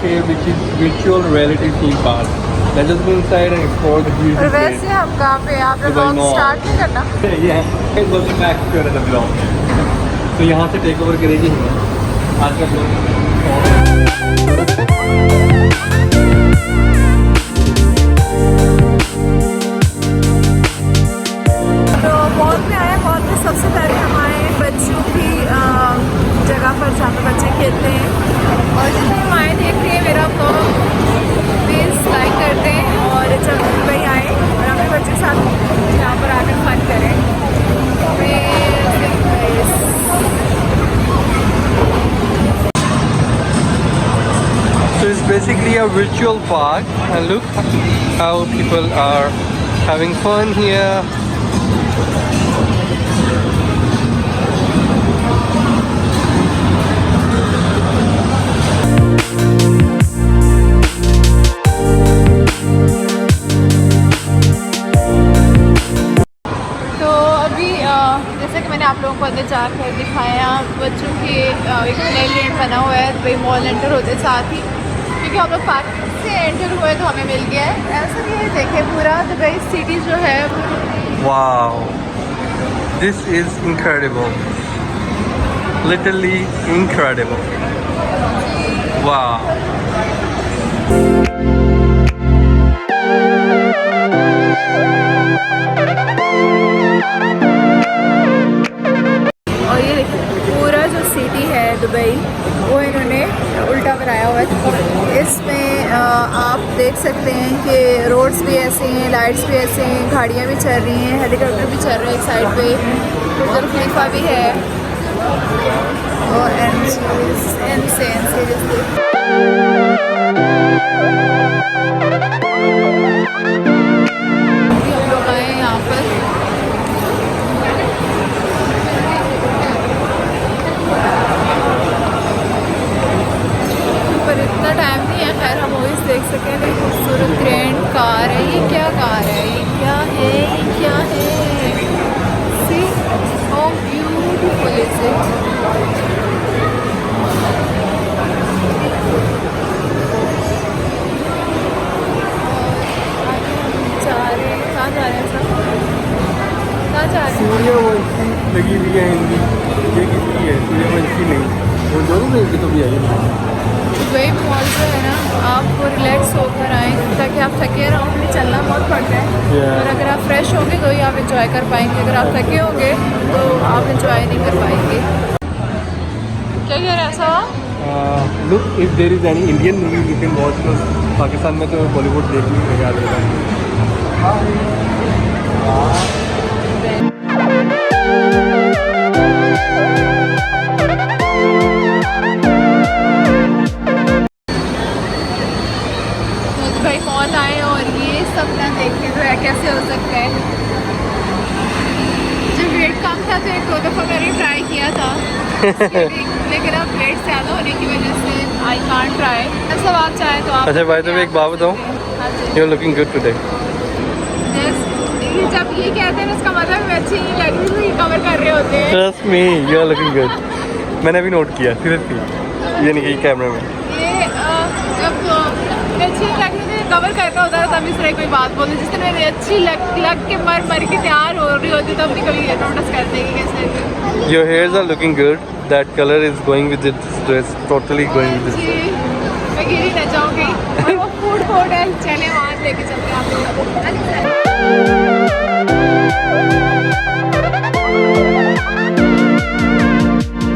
here, which is virtual reality theme park. Let's just go inside and explore the और beautiful वैसे place. हम कहाँ पे हैं? आपने Dubai vlog Mall. स्टार्ट नहीं करना? Yeah, welcome back to another vlog. तो यहाँ से टेक ओवर करेगी आज का vlog. तो मॉल में आए, मॉल में सबसे पहले हम आए बच्चों की जगह पर जहाँ पे बच्चे खेलते हैं। और जितने हम आए देख रहे हैं मेरा ब्लॉग प्लीज़ लाइक करते हैं। और जब दुबई आए और अपने बच्चे के साथ यहाँ पर आकर फन करें। So it's basically a virtual park, and look how people are having fun here. जैसे कि मैंने आप लोगों को अंदर जाकर दिखाया, बच्चों की एक प्ले लैंड बना हुआ है दुबई मॉल एंटर होते साथ ही, क्योंकि हम लोग पार्क से एंटर हुए तो हमें मिल गया है। ऐसा नहीं है, देखें पूरा दुबई सिटी जो है। Wow, this is incredible, literally incredible. Wow. पूरा जो सिटी है दुबई वो इन्होंने उल्टा बनाया हुआ है। इसमें आप देख सकते हैं कि रोड्स भी ऐसे हैं, लाइट्स भी ऐसे हैं, गाड़ियाँ भी चल रही हैं, हेलीकॉप्टर भी चल रहे हैं एक साइड पे, बुर्ज खलीफा भी है। और हम लोग आए यहाँ पर। पर इतना टाइम नहीं है, खैर हम मूवीज देख सकें। एक खूबसूरत ग्रैंड कार है। ये क्या कार है? ये क्या है? ये क्या है? See how beautiful is it. कहाँ जा रहे हैं सब? कहाँ जा रहे हैं? सूर्यवंशी लगी हुई है हिंदी, ये किसकी है? सूर्यवंशी नहीं, वो दोनों में तो भी आई है। दुबई मॉल जो है ना, आपको रिलैक्स होकर आएँ, ताकि आप थके रहो, फिर चलना बहुत पड़ता है। और अगर आप फ्रेश होंगे तो ही आप इंजॉय कर पाएंगे। अगर आप थके होंगे तो आप इंजॉय नहीं कर पाएंगे। क्या कह रहे हैं ऐसा? Look, if there is any Indian movie you can watch, because Pakistan में तो बॉलीवुड देखने में मजा आता है। दुबई मॉल आए और ये सब ना देखे तो कैसे हो सकता है। जब वेट कम था तो एक दो दफ़ा मैंने ट्राई किया था लेकिन अब वेट ज़्यादा होने की वजह से आई कांट ट्राई। सब आप चाहें तो आप। अच्छा भाई, तो एक बात बताओ, you are looking good today. जब ये कहते हैं उसका मतलब मैं अच्छी नहीं लग रही, तो ये कवर कर रहे होते हैं। Trust me, you are looking good. मैंने भी नोट किया सीरियसली, ये नहीं कि कैमरे में। ये जब अच्छी लग रही थी कवर करना होता था तब इस तरह कोई बात बोलती, जिस तरह मेरी अच्छी लग के मर के तैयार हो रही होती तब भी कभी नोटिस करते कि कैसे। Your hairs are looking good. That color is going with this dress. Totally going with this ji, dress. मैं गिरी न जाऊँगी। और वो फूड कोर्ट है, चले वहाँ लेके चलते हैं आप लोगों को।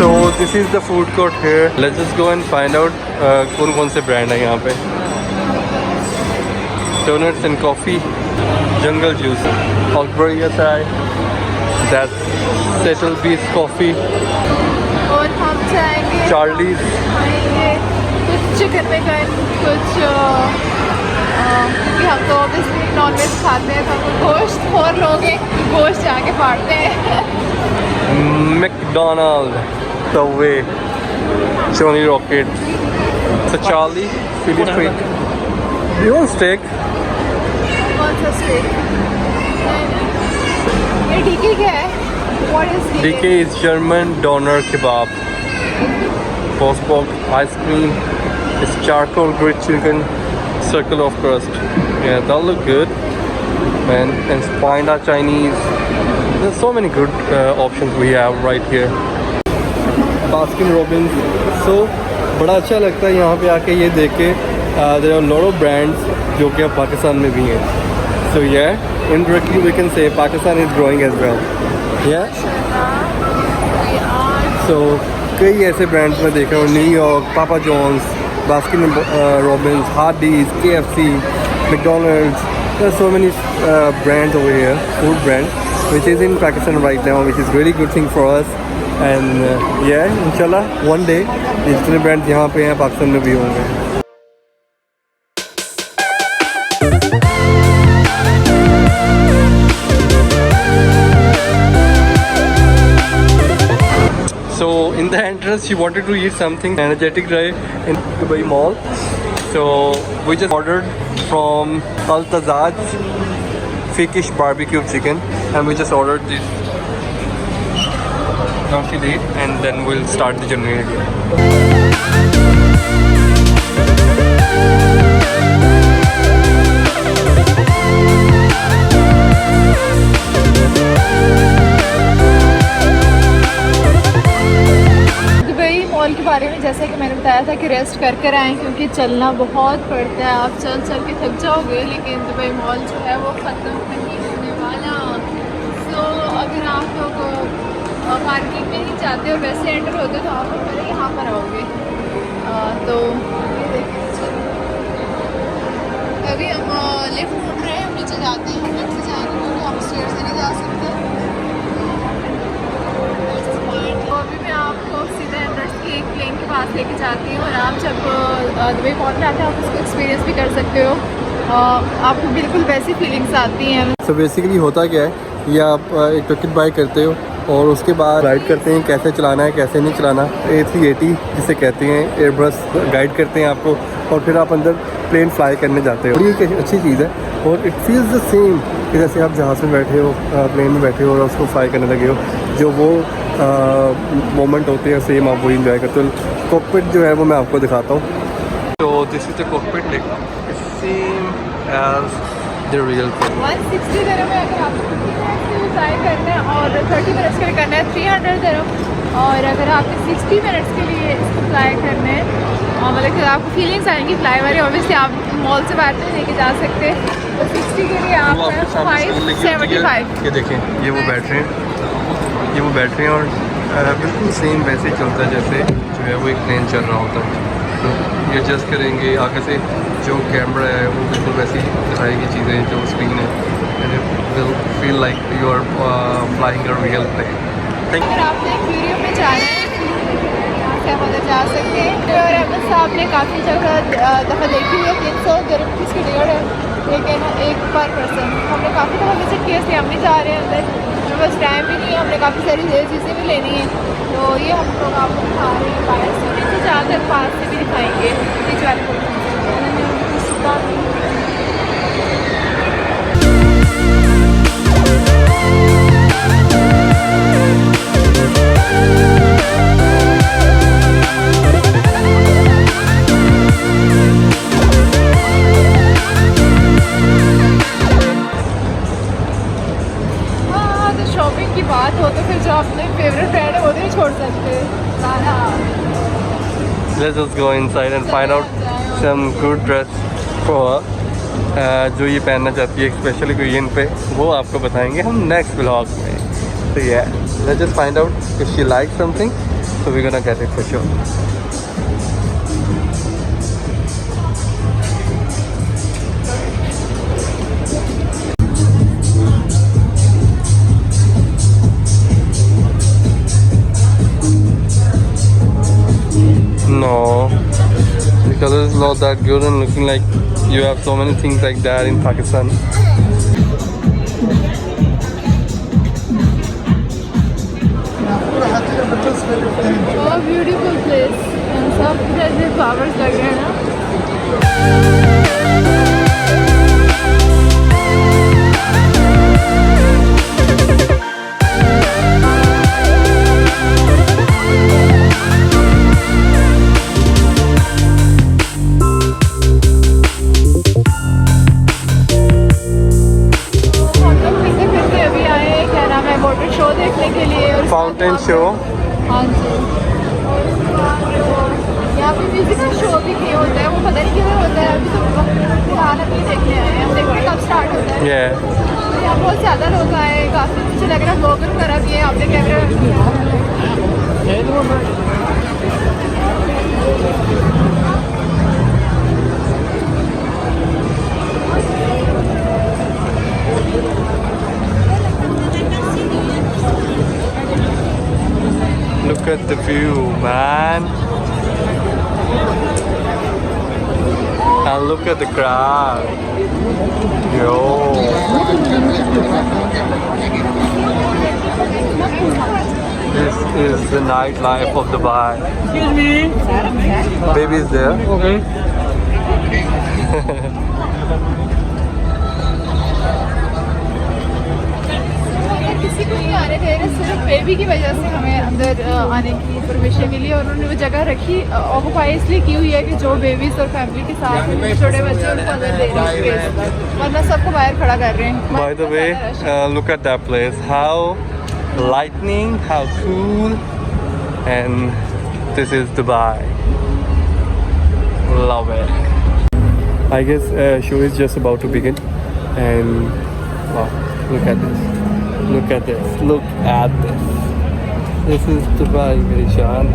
So this is the food court here. Let's just go and find out कौन-कौन से brand है यहाँ पे. Donuts and coffee, Jungle Juice, Osbury Chai, that's Settle Beast Coffee. और हम जाएंगे Charlie's. खाएंगे कुछ चिकन विकन, कुछ क्योंकि हम तो ऑब्वियसली नॉन वेज खाते हैं तो हम गोश्त और लोग हैं, गोश्त जाके फाड़ते हैं। McDonald's, Subway, Johnny Rocket, so Charlie, Philly steak. You want steak? कौन सा स्टेक? ये डीके क्या है? What is DK is German doner kebab. Post pork ice cream, It's charcoal grilled chicken, circle of crust. Yeah, that'll look good. And Spina Chinese. There's so many good options we have right here. Baskin Robbins. So बड़ा अच्छा लगता है यहाँ पे आके ये देख के. There are a lot of brands जो कि अब पाकिस्तान में भी हैं. So yeah, indirectly we can say Pakistan is growing as well. Yeah. So कई ऐसे ब्रांड्स में देख रहा हूँ, New York, Papa John's, Baskin Robbins, Hardy's, KFC, McDonald's. There are so many brands over here, food brands, which is in Pakistan right now, which is really good thing for us. And yeah, inshallah one day ये जितने brands यहाँ पे हैं पाकिस्तान में भी होंगे. So in the entrance, she wanted to eat something energetic right in Dubai Mall. So we just ordered from Al-Tazad's Fikish barbecue chicken, and we just ordered this. Now she'll eat, and then we'll start the journey again. Mall के बारे में जैसा कि मैंने बताया था कि rest कर कर आएँ, क्योंकि चलना बहुत पड़ता है. आप चल चल के थक जाओगे, लेकिन दुबई मॉल जो है वो ख़त्म नहीं होने वाला. तो अगर आप लोग पार्किंग में ही जाते हो, वैसे एंटर होते हो, तो आप लोग पहले यहाँ पर आओगे. तो ये देखिए, अभी हम लिफ्ट ढूंढ रहे हैं, हम नीचे जाते हैं, हम लिफ्ट से जाएंगे क्योंकि हम स्टेयर से नहीं जा सकते. तो अभी मैं आपको सीधा एवरेस्ट की एक प्लेन के पास लेके जाती हूँ, और आप जब दुबई मॉल में आते हैं आप उसको एक्सपीरियंस भी कर सकते हो. आपको बिल्कुल वैसी फीलिंग्स आती हैं. तो बेसिकली होता क्या है, ये आप एक टिकट बाय करते हो और उसके बाद गाइड करते हैं कैसे चलाना है कैसे नहीं चलाना. A380 जिसे कहते हैं, एयरबस गाइड करते हैं आपको, और फिर आप अंदर प्लेन फ्लाई करने जाते हो. और ये एक अच्छी चीज़ है, और इट फील्स द सेम कि जैसे आप जहाज़ में बैठे हो, प्लेन में बैठे हो और उसको फ्लाई करने लगे हो. जो वो मोमेंट होते हैं सेम आप वही इंजॉय करते हो. कॉकपिट जो है वो मैं आपको दिखाता हूँ. तो this is the cockpit, like same as the real thing. 160 dirham में अगर आपको 50 मिनट्स के लिए फ्लाई करना है और 30 मिनट्स के लिए करना है 300 dirham. और अगर आपको 60 मिनट्स के लिए इसको फ्लाई करना है, मतलब कि आपको फीलिंग्स आएंगी फ्लाई वाली. ऑब्वियसली आप मॉल से बाहर नहीं लेके जा सकते, तो 60 के लिए आप 575. ये देखें, ये वो बैठ रहे हैं, ये वो बैठ रहे हैं, और बिल्कुल सेम वैसे चलता है जैसे जो है वो एक प्लेन चल रहा होता है. तो ये एडजस्ट करेंगे आगे से, जो कैमरा है वो बिल्कुल वैसी दिखाएगी चीज़ें जो स्क्रीन है, and it will feel like you are flying a real plane. अगर आपने एक्वेरियम में जाना है, यहाँ से आप अंदर जा सकते हैं. और अहमद साहब ने काफ़ी जगह दफ़ा देखी हुई है, 300 dirham की इसकी टिकट है, लेकिन एक पर पर्सन. हमने काफ़ी दफ़ा विजिट किया, इसलिए हम नहीं जा रहे हैं अंदर, बस टाइम भी नहीं है. हमने काफ़ी सारी चीज़ें भी लेनी है, तो ये हम लोग आपको दिखा रहे हैं. बाहर से नीचे जाकर पास से भी दिखाएंगे नीचे वाले को. शॉपिंग की बात हो तो फिर जो अपने फेवरेट ब्रांड है वो नहीं छोड़ सकते. Let's just go inside and find out some good dress for her. जो ये पहनना चाहती है स्पेशली कोरियन पे, वो आपको बताएंगे हम नेक्स्ट व्लॉग में. तो yeah, let's just find out if she likes something, so we're gonna get it for sure. No, the color is not that good and looking like you have so many things like that in Pakistan. Oh, beautiful place. And सब जैसे flowers लग रहे हैं ना. Fountain show. हाँ जी, यहाँ पे music का शो भी किया होता है, वो पता नहीं किधर होता है, अभी तो फिलहाल अभी देखने आए हैं, हम देखते हैं कब स्टार्ट होता है। यहाँ बहुत ज़्यादा लोग आए, काफ़ी मुझे लग रहा है ब्लॉगर वगैरह भी है, आपने कैमरा रख दिया। Look at the view, man. And look at the crowd. Yo. This is the nightlife of Dubai. Excuse me. Baby is there. Okay. किसी को नहीं आने दे रहे, सिर्फ बेबी की वजह से हमें अंदर आने की परमिशन मिली और उन्होंने वो जगह रखी ऑक्यूपाई इसलिए की हुई है कि जो बेबीज और फैमिली के साथ छोटे बच्चे उनको अंदर दे रहे हैं, वरना सबको बाहर खड़ा कर रहे हैं। By the way, look at that place. How lightning, how cool, and this is Dubai. Love it. I guess show is just about to begin, and wow, look at this. Look at this. Look at this. This is Dubai, मेरी जान.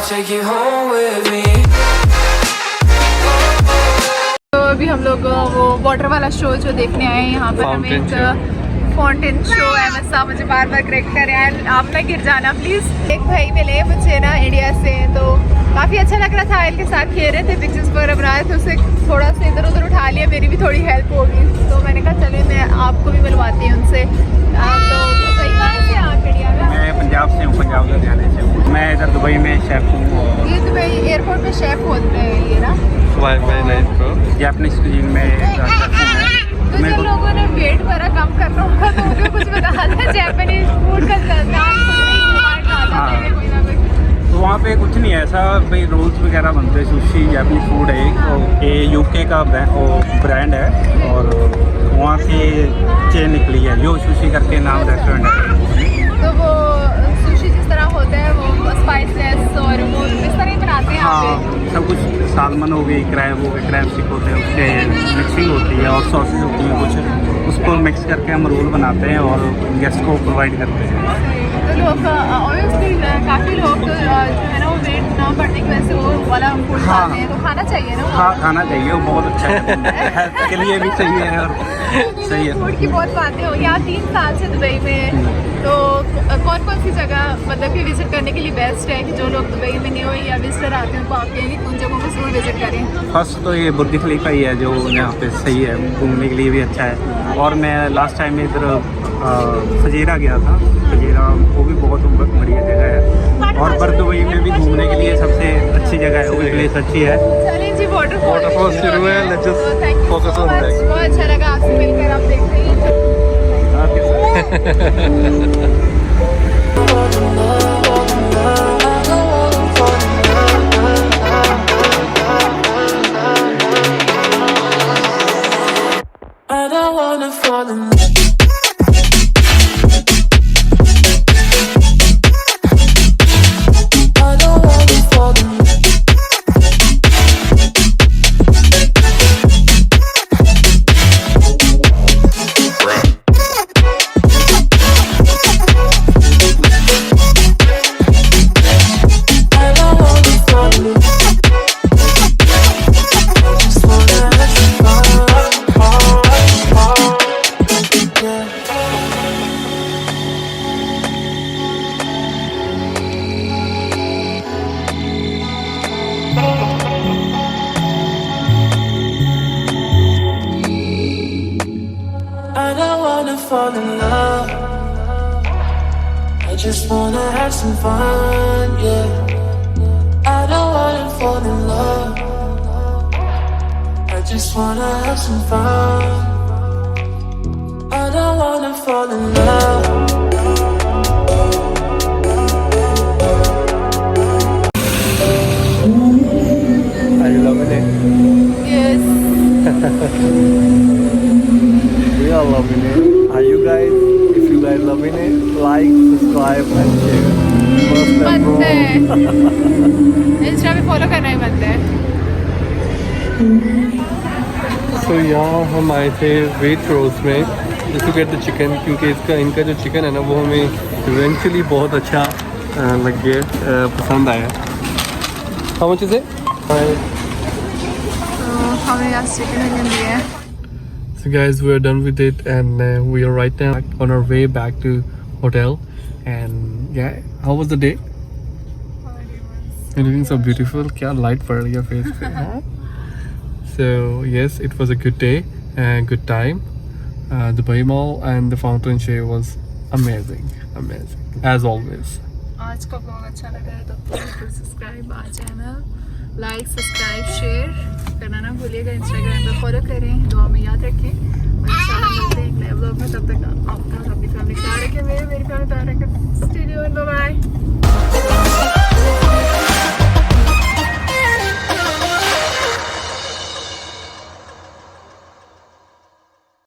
Take you home with me. तो अभी हम लोग वो water वाला show जो देखने आए हैं, यहाँ पर हमें Fountain एक फाउंटेन शो है। मैं साहब मुझे बार बार करेक्ट कर रहे हैं, आप ना गिर जाना प्लीज़। एक भाई मिले मुझे ना इंडिया से, तो काफ़ी अच्छा लग रहा था, आयल के साथ खेल रहे थे, पिक्चर्स वगैरह बना रहे थे, उसे थोड़ा सा इधर उधर उठा लिया, मेरी भी थोड़ी हेल्प होगी, तो मैंने कहा चलिए मैं आपको भी मिलवाती हूँ उनसे। तो भाई कहाँ से आप इंडिया में? मैं पंजाब से हूँ, पंजाब लुधियाने से हूँ। मैं इधर दुबई में शेफ हूँ। ये दुबई एयरपोर्ट पे शेफ होते हैं ये ना? Very nice, bro. Japanese cuisine में शेफ हूँ तो जिन लोगों ने वेट वगैरह कम करना होगा तो उनको कुछ बता दें, जापानीज फूड का नाम कोई ना कोई। तो वहाँ पे कुछ नहीं है ऐसा, भाई रोल्स वगैरह बनते हैं, सुशी जापानीज फूड है, तो ये यूके का ब्रांड है और वहाँ से चेन निकली है, यो सुशी करके नाम रेस्टोरेंट है। तो वो सुशी जिस तरह होता है वो स्पाइसलेस और वो इस तरह ही बनाते हैं यहाँ हाँ, सब कुछ सालमन हो गई, क्रैब हो गए, क्रैब स्टिक होते हैं, उसके मिक्सिंग होती है और सॉसेज होती हैं कुछ, उसको मिक्स करके हम रोल बनाते हैं और गेस्ट को प्रोवाइड करते हैं। तो लोग ऑब्वियसली काफ़ी लोग जो है ना वो वेट ना बढ़ने की वजह से वो वाला फूड खाते हैं, तो खाना चाहिए ना। हाँ, खाना चाहिए, वो बहुत अच्छा है, हेल्थ के लिए भी सही है और सही है। फूड की बहुत बातें हो, यहाँ 3 साल से दुबई में, तो कौन कौन सी जगह मतलब कि विजिट करने के लिए बेस्ट है कि जो लोग दुबई में नहीं हो या विजिटर आते हैं तो आप कहेंगे उन जगहों को जरूर विजिट करें? फर्स्ट तो ये बुर्ज खलीफा ही है जो यहाँ पे सही है, घूमने के लिए भी अच्छा है। और मैं लास्ट टाइम इधर फजीरा गया था, फजीरा वो भी बहुत बढ़िया जगह है, और पर दुबई में भी घूमने के लिए सबसे अच्छी जगह है, वो भी प्लेस अच्छी है। चलिए जी, Waterfall शुरू है, let's just focus on that. बहुत अच्छा लगा आपसे मिलकर, आप देखते हैं। I don't wanna fall in love. I don't wanna fall in love. fall in love. I I just wanna have some fun, yeah. I don't wanna fall in love. I just wanna have some fun. I don't wanna fall in love. Are you loving it? Yes. We are loving it. Are you guys? If you guys loving it, like, subscribe and share. Must have बंद है bro. Insta पे follow करना ही बंद है तो यहाँ हम आए थे वेट रोज में टू गेट द चिकन, क्योंकि इनका जो चिकन है ना वो हमें इवेंचुअली बहुत अच्छा लग गया, पसंद आया। How much is it? तो हमें यहाँ चिकन विंगन दिए हैं So guys, we are done with it and we are right now on our way back to hotel. And yeah, how was the day? You're looking so beautiful. क्या light पड़ रही है face पे, हाँ? So yes, it was a good day and good time. Dubai Mall and the fountain show was amazing as always. आज का blog अच्छा लगा है तो please subscribe our channel, like subscribe share करना ना भूलिएगा। इंस्टाग्राम पे फॉलो करें, दुआ में याद रखें और इंशाल्लाह